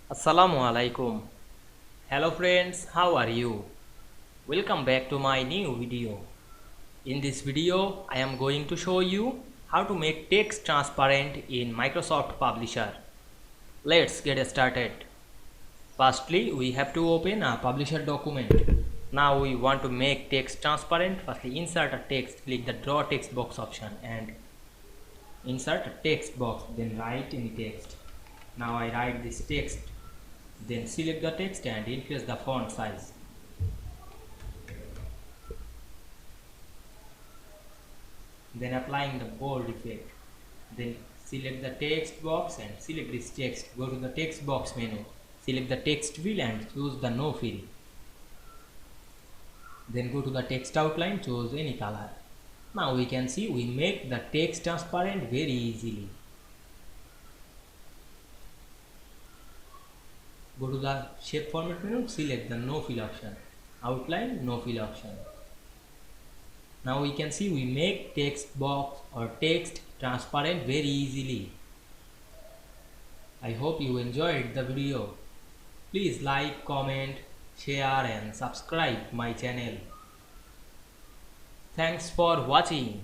Assalamu Walaikum. Hello friends, how are you? Welcome back to my new video. In this video, I am going to show you how to make text transparent in Microsoft Publisher. Let's get started. Firstly, we have to open a Publisher document. Now we want to make text transparent. Firstly, insert a text, click the draw text box option and insert a text box, then write any text. Now I write this text, then select the text and increase the font size. Then applying the bold effect. Then select the text box and select this text. Go to the text box menu. Select the text fill and choose the no fill. Then go to the text outline, choose any color. Now we can see we make the text transparent very easily. Go to the shape format menu, select the no fill option. Outline, no fill option. Now we can see we make text box or text transparent very easily. I hope you enjoyed the video. Please like, comment, share and subscribe my channel. Thanks for watching.